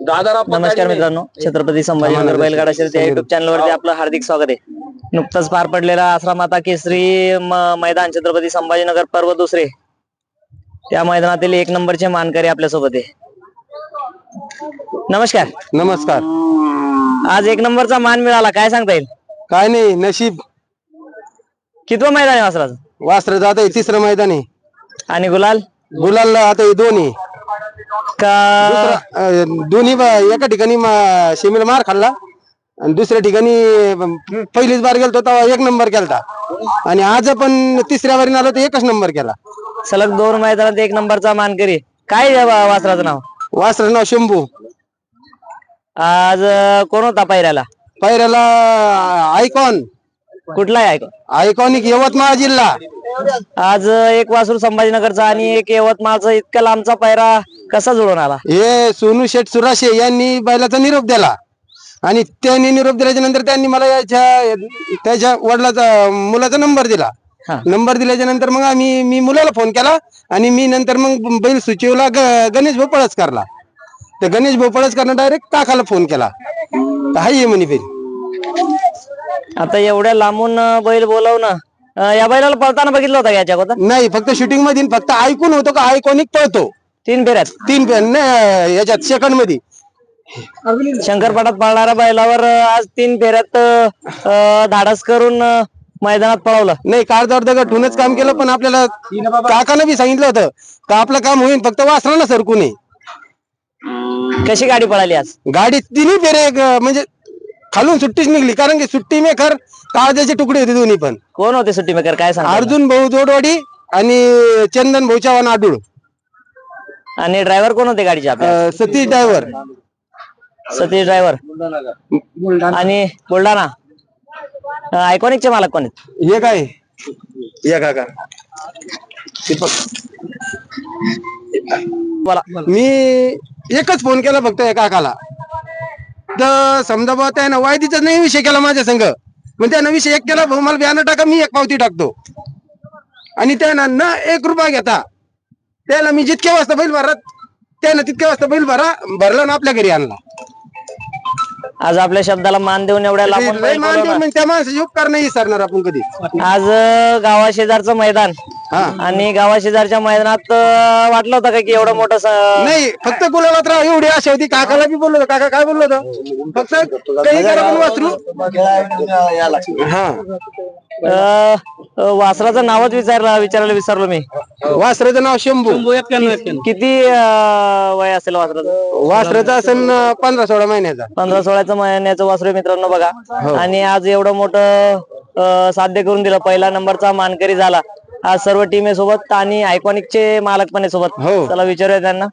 नमस्कार मित्रांनो, छत्रपती संभाजीनगर बैलगाडा शर्यत या युट्यूब चॅनलवरती आपलं हार्दिक स्वागत आहे. नुकताच पार पडलेला आसरा माता केसरी मैदान छत्रपती संभाजीनगर पर्व दुसरे, त्या मैदानातील एक नंबरचे मानकरी आपल्यासोबत आहे. नमस्कार. नमस्कार. आज एक नंबरचा मान मिळाला, काय सांगता येईल? काय नाही, नशीब. कितवं मैदान आहे वासराचं? वासराचं आता तिसरं मैदान आहे. आणि गुलाल आता हे दोन्ही का दोन्ही एका ठिकाणी सीमेला मार खाल्ला आणि दुसऱ्या ठिकाणी पहिलीच बार गेलतो तेव्हा एक नंबर केलता आणि आज पण तिसऱ्या बारीने आलो तर एकच नंबर केला. सलग 2 मैदानात एक नंबरचा मानकरी. काय वासराचं नाव? वासराचं नाव शंभू. आज कोण होता पायऱ्याला? आयकॉन. कुठला आहे आयकॉनिक, यवतमाळ जिल्हा. आज एक वासरू संभाजीनगरचा आणि एक यवतमाळचा, इतका लांबचा पायरा कसा जुळून आला? हे सोनू शेठ सुराशे यांनी बैलाचा निरोप दिला आणि त्यांनी निरोप दिल्याच्या नंतर त्यांनी मला त्याच्या वडिलाचा मुलाचा नंबर दिला. नंबर दिल्याच्या नंतर मग मी मुलाला फोन केला आणि मी नंतर मग बैल सुचवला गणेश भोपळच करला. तर गणेश भोपळच करणं डायरेक्ट काकाला फोन केला. हाय म्हणे फेरी. आता एवढ्या लांबून बैल बोलवणं, या बैलाला पळताना बघितलं होतं याच्या अगोदर? नाही, फक्त शूटिंग मध्ये फक्त ऐकून होतो का आयकॉनिक पळतो 3 फेऱ्यात. 3 फेऱ्या याच्यात सेकंड मध्ये. शंकरपाटात पळणाऱ्या बैलावर आज 3 फेऱ्यात धाडस करून मैदानात पळवलं. नाही, काळजावर दगड ठेवूनच काम केलं, पण आपल्याला काकानं बी सांगितलं होतं का आपलं काम होईल, फक्त वासराला सरकू नये. कशी गाडी पळाली आज? गाडी 3 फेरे म्हणजे खालून सुट्टीच निघली, कारण की सुट्टी मेकर काळजाचे तुकडे होते दोन्ही पण. कोण होते सुट्टी मेकर, काय सांग? अर्जुन भाऊ जोडवाडी आणि चंदन भाऊ चव्हाण आडूळ. आणि ड्रायव्हर कोण होते गाडीचे आपल्या? सतीश ड्रायव्हर. सतीश ड्रायव्हर. आणि बुलढाणा आयकॉनिकचे मालक कोण आहेत? हे काय या काका बोला. मी एकच फोन केला फक्त या काकाला. तर समजा बा त्यानं वायदीचा नाही विषय केला माझ्या संघ, पण त्यानं विषय एक केला, भाऊ मला बॅनर टाका, मी एक पावती टाकतो. आणि त्यानं न 1 रुपया घेता त्याला मी जितक्या वाजता बैल भरत त्यानं तितक्या वाजता बैल भरला ना आपल्या घरी आणला. आज आपल्या शब्दाला मान देऊन एवढ्या लांबून बैल बोलवणं. त्या माणसाचे उपकार नाही सरणार आपण कधी. आज गावाशेजारचं मैदान आणि गावाशेजारच्या मैदानात वाटलं होतं का की एवढं मोठं नाही, फक्त गुलाबात राव एवढी आशा होती. काकाला बी बोललो होतो. काका काय बोललो होतो, फक्त काही करा पण वासरू. वासराचं नावच विचारायला विसरलो मी. वासराचं नाव शंभू. किती वय असेल वासराचं? वासराचं असेल 15-16 महिन्याचा. 15-16 महिन्याचं वासरू आहे मित्रांनो, बघा. आणि आज एवढं मोठं साध्य करून दिलं, पहिला नंबरचा मानकरी झाला. आज सर्व टीम आहे सोबत आणि आयकॉनिकचे मालक पण आहे सोबत. चला विचारूया त्यांना.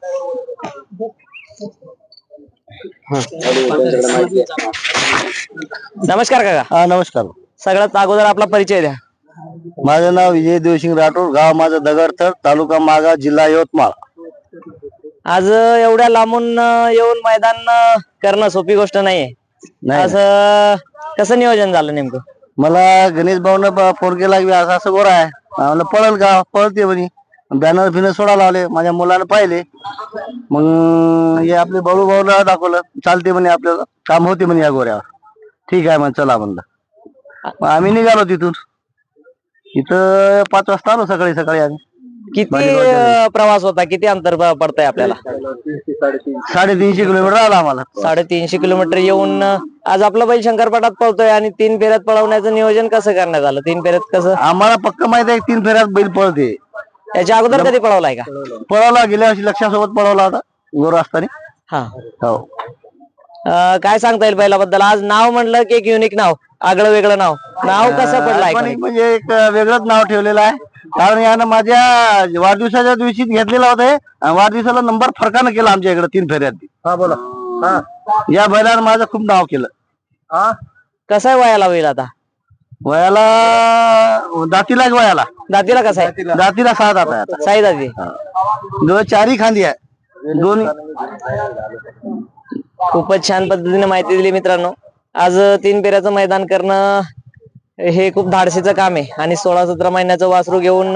नमस्कार काका. नमस्कार. सगळ्यात अगोदर आपला परिचय द्या. माझं नाव विजय देवसिंग राठोड, गाव माझं दगडथर, तालुका मागा, जिल्हा यवतमाळ. आज एवढ्या लांबून येऊन मैदान करणं सोपी गोष्ट नाहीये. असं कसं नियोजन झालं नेमकं? मला गणेश भाऊनं फोन केला की असं असं गोरा आहे, म्हणलं पळल का? पळते म्हणे. बॅनर फिनर सोडा लावले, माझ्या मुलानं पाहिले. मग हे आपले भाऊला दाखवलं, चालते म्हणे, आपल्याला काम होते म्हणे या गोऱ्यावर. ठीक आहे मग, चला म्हणलं. मग आम्ही निघालो तिथून. इथं 5 वाजता आलो सकाळी आम्ही. किती प्रवास होता? किती अंतर पडतंय आपल्याला? 350 किलोमीटर आला आम्हाला. 350 किलोमीटर येऊन आज आपला बैल शंकरपाटात पळतोय आणि 3 फेऱ्यात पळवण्याचं नियोजन कसं करण्यात आलं? 3 फेऱ्यात कसं? आम्हाला पक्क माहिती आहे 3 फेऱ्यात बैल पळते. याच्या अगोदर कधी पळवलाय का? पळवला, गेल्या वर्षी लक्षासोबत पळवला होता गोरा असताना. हा, हो. काय सांगता येईल बैलाबद्दल? आज नाव म्हणलं की एक युनिक नाव, आगळं वेगळं नाव कसं पडलं? म्हणजे एक वेगळंच नाव ठेवलेलं आहे, कारण यानं माझ्या वाढदिवसाच्या दिवशी घेतलेला होता. वाढदिवसाला नंबर फरकानं केला आमच्या इकडे 3 फेऱ्यात. हा बोला. या बैलानं माझं खूप नाव केलं. कसं आहे वयाला होईल आता? वयाला दातीला कसं आहे? दातीला 6 दात आहे. 6 दाती. 4 खांदी आहे दोन्ही. खूपच छान पद्धतीने माहिती दिली मित्रांनो. आज 3 फेऱ्याचं मैदान करणं हे खूप धाडसीचं काम आहे आणि 16-17 महिन्याचं वासरू घेऊन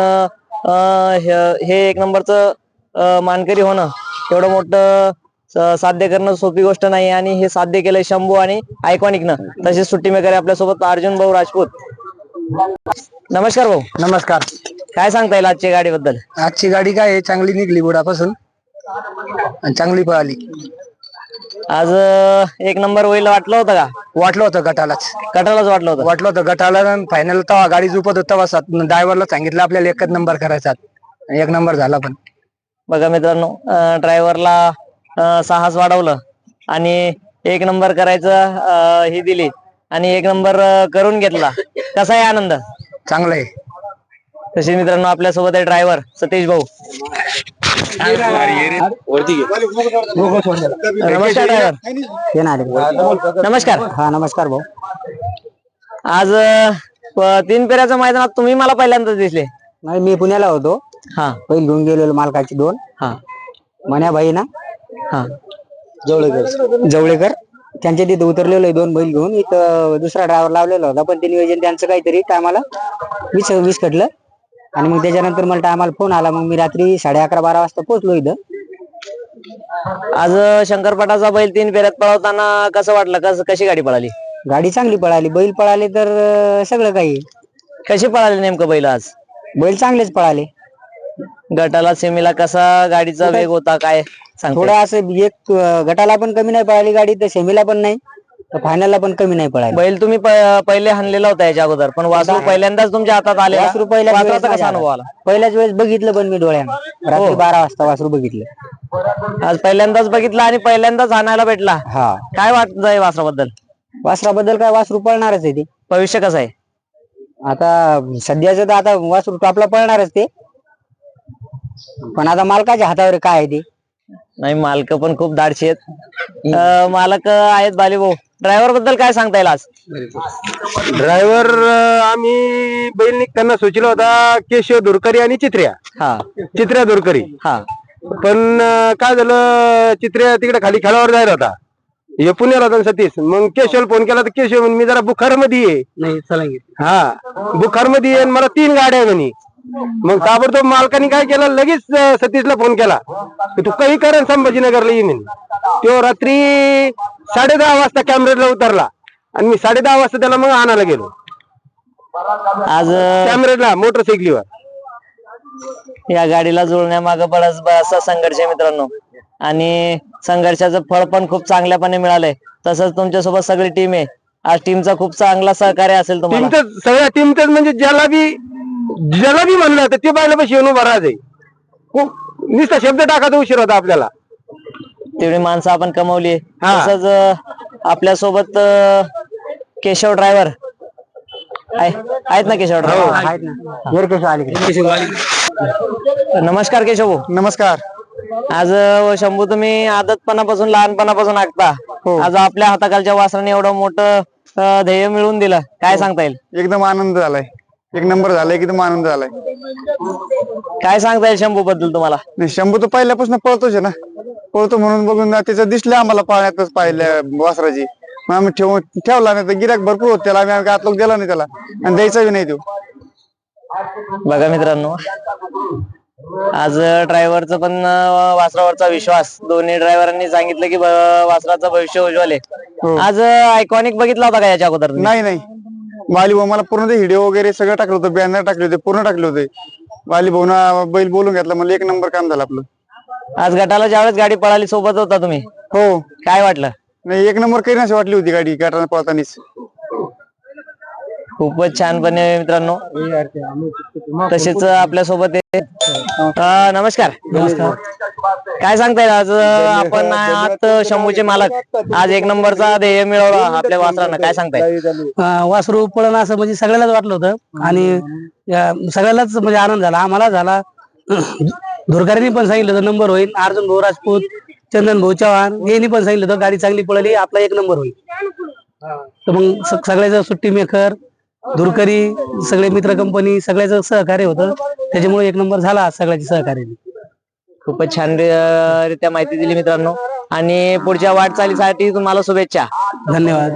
हे एक नंबरचं मानकरी होणं एवढं मोठं साध्य करणं सोपी गोष्ट नाही आणि हे साध्य केलंय शंभू आणि आयकॉनिकनं. तसेच सुट्टी मेकर आहे आपल्यासोबत अर्जुन भाऊ राजपूत. नमस्कार भाऊ. नमस्कार. काय सांगता येईल आजच्या गाडीबद्दल? आजची गाडी काय आहे, चांगली निघली बुडापासून आणि चांगली पळाली. आज एक नंबर होईल वाटलं होतं का? वाटलं होतं गटालाच वाटलं होतं गटाला फायनल तवा गाडी झोपत होता तवा ड्रायव्हरला सांगितलं आपल्याला एकच नंबर करायचा आणि एक नंबर झाला. पण बघा मित्रांनो, ड्रायव्हरला साहस वाढवलं आणि एक नंबर करायचं ही दिली आणि एक नंबर करून घेतला. कसा आहे आनंद? चांगलं आहे. तसे मित्रांनो आपल्यासोबत आहे ड्रायव्हर सतीश भाऊ. नमस्कार ड्रायव्हर. नमस्कार. हा नमस्कार भाऊ. आज 3 फेऱ्याच्या मैदानात तुम्ही मला पहिल्यांदाच दिसले. नाही, मी पुण्याला होतो. हा पहिले घेऊन गेलेलो मालकाची 2 हा मन्याबाई ना, हा जवळेकर त्यांच्या तिथे उतरलेलो 2 बैल घेऊन. इथं दुसरा ड्रायव्हर लावलेला होता, पण ते नियोजन त्यांचं काहीतरी टायमाला विस्कटलं आणि मग त्याच्यानंतर मला टायमाला फोन आला. मग मी रात्री 11:30-12 वाजता पोहोचलो इथं. आज शंकरपटाचा बैल 3 फेऱ्यात पळवताना कसं वाटलं? कशी गाडी पळाली? गाडी चांगली पळाली, बैल पळाले तर सगळं काही. कशी पळाली नेमकं बैल आज? बैल चांगलेच पळाले. गटाला सेमीला कसा गाडीचा वेग होता काय सांगता? थोडा असं एक गटाला पण कमी नाही पळाली गाडी, तर सेमीला पण नाही, तर फायनलला पण कमी नाही पळाली. बैल तुम्ही पहिले हाणलेला होता याच्या अगोदर, पण वासरू पहिल्यांदाच तुमच्या हातात आले. वासरू पहिल्याच वेळेस कसा अनुभव आला? पहिल्याच वेळेस बघितलं पण मी डोळ्यानं रात्री 12 वाजता वासरू बघितलं. आज पहिल्यांदाच बघितला आणि पहिल्यांदाच हाणायला भेटला. हा, काय वाटतंय वासराबद्दल? वासराबद्दल काय, वासरू पळणारच आहे ते. भविष्य कसं आहे आता सध्याचं तर आता वासरू टॉपला पळणारच ते, पण आता मालकाच्या हातावर काय आहे ते. नाही, मालक पण खूप धाडशी आहेत. मालक आहेत बालीभाऊ. ड्रायव्हर बद्दल काय सांगता येईल आज? ड्रायव्हर आम्ही बैल निघताना सुचला होता केशव दुरकरी आणि चित्र्या दुरकरी. हा पण काय झालं, चित्र्या तिकडे खाली खेळावर जायला होता, हे पुण्याला होता सतीश. मग केशवला फोन केला तर केशव म्हणे मी जरा बुखार मध्ये आहे. बुखार मध्ये आहे, मला 3 गाड्या आहे म्हणे. मग ताबडतोब मालकाने काय केलं, लगेच सतीशला फोन केला की तू काही कर संभाजीनगरला ये म्हणे. तो रात्री 10:30 वाजता कॅमेऱ्याला उतरला आणि मी 10:30 वाजता त्याला मग आणायला गेलो आज कॅमेऱ्याला मोटरसायकलीवर. या गाडीला जुळण्यामागं बराचसा संघर्ष आहे मित्रांनो, आणि संघर्षाचं फळ पण खूप चांगल्यापणे मिळालंय. तसंच तुमच्यासोबत सगळी टीम आहे. आज टीमचा खूप चांगला सहकार्य असेल तुम्हाला. टीमच सगळ्या टीमच म्हणजे ज्याला बी म्हणलं तर ते बायला पैसे येऊन उभा राहायचे. नुसता शब्द टाकायचा उशीर होता आपल्याला. तेवढी माणसं आपण कमवली. हा. तसंच आपल्यासोबत केशव ड्रायव्हर आहेत ना? केशव ड्रायव्हर आहेत ना. नमस्कार केशव भाऊ. नमस्कार. आज शंभू तुम्ही आदतपणापासून लहानपणापासून ऐकता. आज आपल्या हाताखालच्या वासराने एवढं मोठं ध्येय मिळवून दिलं, काय सांगता येईल? एकदम आनंद झालाय, एक नंबर झालाय, एकदम आनंद झालाय. काय सांगता येईल शंभू बद्दल तुम्हाला? शंभू तर पहिल्यापासून पळतोच ना, पळतो म्हणून बघून त्याचं दिसले आम्हाला पाळण्यातच पाहिल्या वासराची. मग आम्ही ठेवला नाही तर गिऱ्हाईक भरपूर होत त्याला, आम्ही आत लोक दिला नाही त्याला आणि द्यायचा बी नाही तो. बघा मित्रांनो, आज ड्रायव्हरचा पण वासरावरचा विश्वास, दोन्ही ड्रायव्हरांनी सांगितलं की वासराचं भविष्य उज्ज्वल आहे. आज आयकॉनिक बघितला होता का याच्या अगोदर? नाही, वालीभाऊ मला पूर्ण ते व्हिडिओ वगैरे सगळं टाकलं होतं, बॅनर टाकले होते, पूर्ण टाकले होते. वालीभाऊना बैल बोलून घेतला, मला 1 नंबर काम झालं आपलं. आज गटाला ज्यावेळेस गाडी पळाली सोबत होता तुम्ही, हो. काय वाटलं? नाही, 1 नंबर काही नशी वाटली होती गाडी गटाला पळतानीच. खूपच छानपणे मित्रांनो. तसेच आपल्यासोबत नमस्कार. काय सांगताय आज आपण आहात शंभूचे मालक, आज 1 नंबरचा ध्येय मिळवला आपल्या वासरानं, काय सांगताय? वासरू पळणं असं म्हणजे सगळ्यालाच वाटलं होतं आणि सगळ्यालाच म्हणजे आनंद झाला, आम्हाला झाला. धुरकरांनी पण सांगितलं होतं नंबर होईल. अर्जुन भाऊ राजपूत, चंदन भाऊ चव्हाण यांनी पण सांगितलं होतं गाडी चांगली पळली, आपला 1 नंबर होईल. तर मग सगळ्याचं सुट्टी मेकर, धुरकरी, सगळे मित्र कंपनी सगळ्याचं सहकार्य होतं, त्याच्यामुळे 1 नंबर झाला सगळ्याच्या सहकार्याने. खूपच छान रित्या माहिती दिली मित्रांनो, आणि पुढच्या वाटचालीसाठी तुम्हाला शुभेच्छा. धन्यवाद.